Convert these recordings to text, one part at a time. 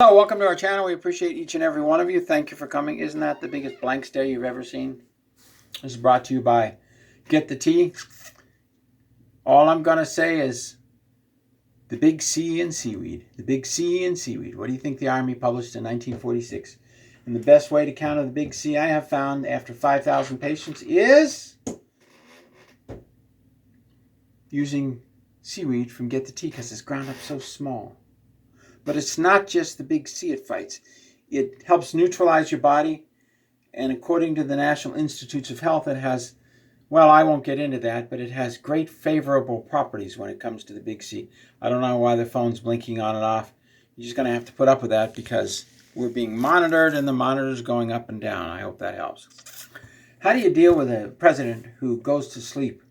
Hello, welcome to our channel. We appreciate each and every one of you. Thank you for coming. Isn't that the biggest blank stare you've ever seen? This is brought to you by Get the Tea. All I'm going to say is the big C in seaweed. The big C in seaweed. What do you think the Army published in 1946? And the best way to counter the big C I have found after 5,000 patients is using seaweed from Get the Tea because it's ground up so small. But it's not just the big C it fights. It helps neutralize your body. And according to the National Institutes of Health, it has, well, I won't get into that, but it has great favorable properties when it comes to the big C. I don't know why the phone's blinking on and off. You're just going to have to put up with that because we're being monitored and the monitor's going up and down. I hope that helps. How do you deal with a president who goes to sleep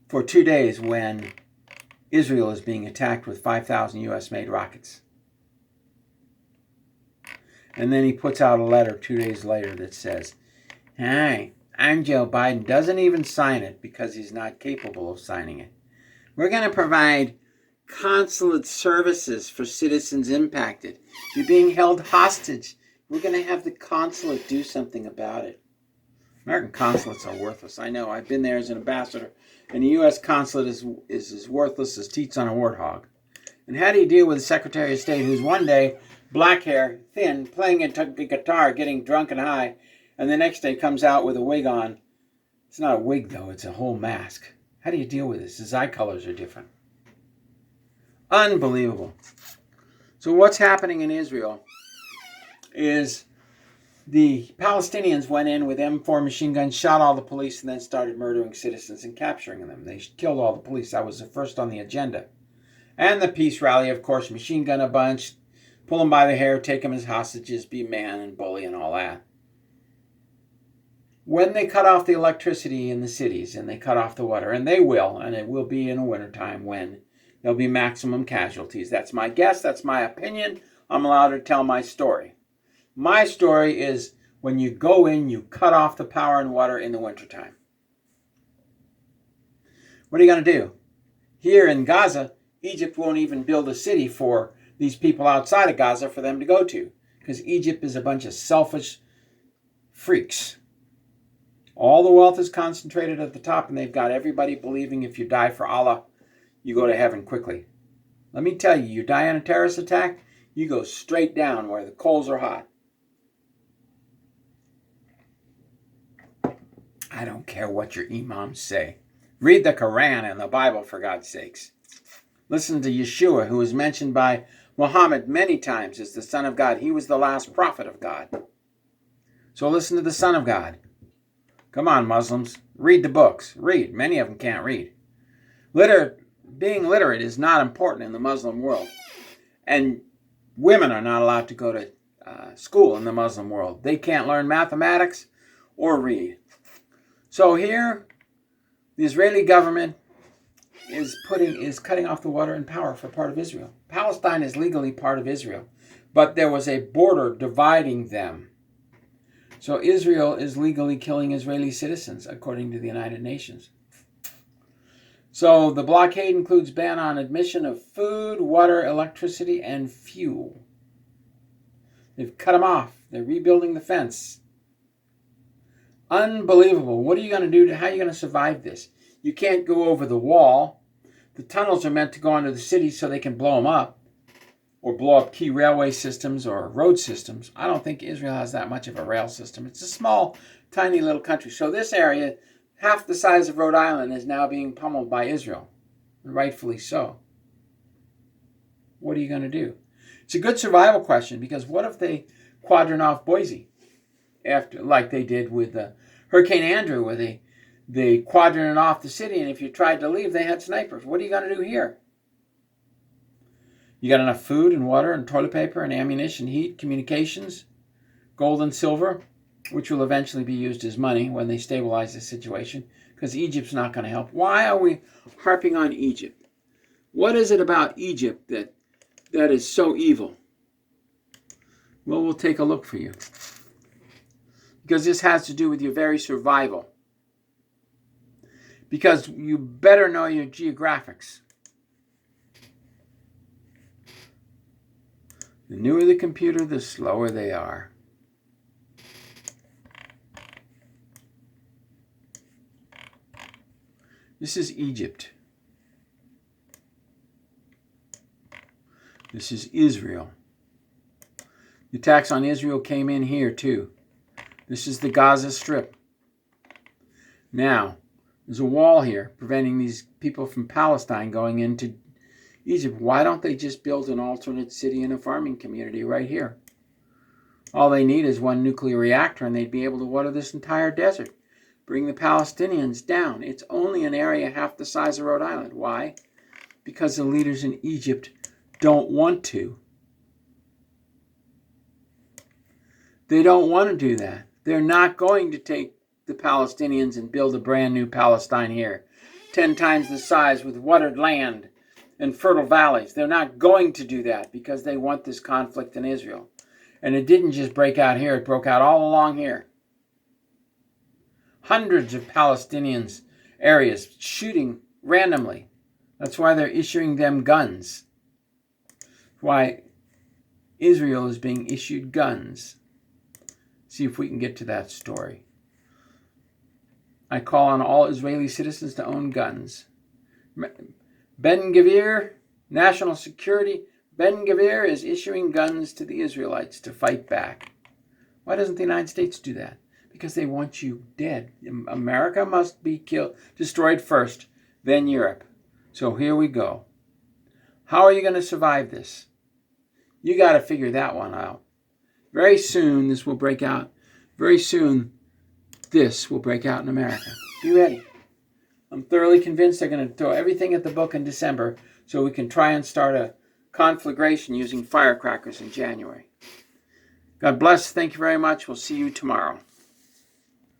for 2 days when Israel is being attacked with 5,000 U.S.-made rockets? And then he puts out a letter 2 days later that says, "Hi, I'm Joe Biden." Doesn't even sign it because he's not capable of signing it. "We're going to provide consulate services for citizens impacted. You're being held hostage. We're going to have the consulate do something about it." American consulates are worthless. I know. I've been there as an ambassador. And the U.S. consulate is as worthless as teats on a warthog. And how do you deal with the Secretary of State who's one day black hair, thin, playing a guitar, getting drunk and high, and the next day comes out with a wig on? It's not a wig, though. It's a whole mask. How do you deal with this? His eye colors are different. Unbelievable. So what's happening in Israel is the Palestinians went in with M4 machine guns, shot all the police, and then started murdering citizens and capturing them. They killed all the police. That was the first on the agenda. And the peace rally, of course, machine gun a bunch, pull them by the hair, take them as hostages, be man and bully and all that. When they cut off the electricity in the cities and they cut off the water, and they will, and it will be in the wintertime when there'll be maximum casualties. That's my guess. That's my opinion. I'm allowed to tell my story. My story is when you go in, you cut off the power and water in the wintertime. What are you going to do? Here in Gaza, Egypt won't even build a city for these people outside of Gaza for them to go to because Egypt is a bunch of selfish freaks. All the wealth is concentrated at the top, and they've got everybody believing if you die for Allah, you go to heaven quickly. Let me tell you, you die in a terrorist attack, you go straight down where the coals are hot. I don't care what your imams say. Read the Quran and the Bible, for God's sakes. Listen to Yeshua, who is mentioned by Muhammad many times as the Son of God. He was the last prophet of God. So listen to the Son of God. Come on, Muslims. Read the books. Read. Many of them can't read. Being literate is not important in the Muslim world. And women are not allowed to go to school in the Muslim world. They can't learn mathematics or read. So here, the Israeli government is cutting off the water and power for part of Israel. Palestine is legally part of Israel, but there was a border dividing them. So Israel is legally killing Israeli citizens, according to the United Nations. So the blockade includes ban on admission of food, water, electricity, and fuel. They've cut them off. They're rebuilding the fence. Unbelievable. What are you going to do? How are you going to survive this? You can't go over the wall. The tunnels are meant to go into the city so they can blow them up or blow up key railway systems or road systems. I don't think Israel has that much of a rail system. It's a small, tiny little country. So this area, half the size of Rhode Island, is now being pummeled by Israel, rightfully so. What are you going to do? It's a good survival question because what if they quadrant off Boise after, like they did with Hurricane Andrew, where they quadranted off the city, and if you tried to leave, they had snipers. What are you going to do here? You got enough food and water and toilet paper and ammunition, heat, communications, gold and silver, which will eventually be used as money when they stabilize the situation, because Egypt's not going to help. Why are we harping on Egypt? What is it about Egypt that is so evil? Well, we'll take a look for you, because this has to do with your very survival. Because you better know your geographics. The newer the computer, the slower they are. This is Egypt. This is Israel. The attacks on Israel came in here too. This is the Gaza Strip. Now, there's a wall here preventing these people from Palestine going into Egypt. Why don't they just build an alternate city and a farming community right here? All they need is one nuclear reactor and they'd be able to water this entire desert. Bring the Palestinians down. It's only an area half the size of Rhode Island. Why? Because the leaders in Egypt don't want to. They don't want to do that. They're not going to take the Palestinians and build a brand new Palestine here. 10 times the size with watered land and fertile valleys. They're not going to do that because they want this conflict in Israel. And it didn't just break out here. It broke out all along here. Hundreds of Palestinians areas shooting randomly. That's why they're issuing them guns. Why Israel is being issued guns. See if we can get to that story. I call on all Israeli citizens to own guns. Ben-Gvir, National Security, Ben-Gvir is issuing guns to the Israelites to fight back. Why doesn't the United States do that? Because they want you dead. America must be destroyed first, then Europe. So here we go. How are you going to survive this? You got to figure that one out. Very soon this will break out. Very soon this will break out in America. Be ready. I'm thoroughly convinced they're going to throw everything at the book in December so we can try and start a conflagration using firecrackers in January. God bless. Thank you very much. We'll see you tomorrow.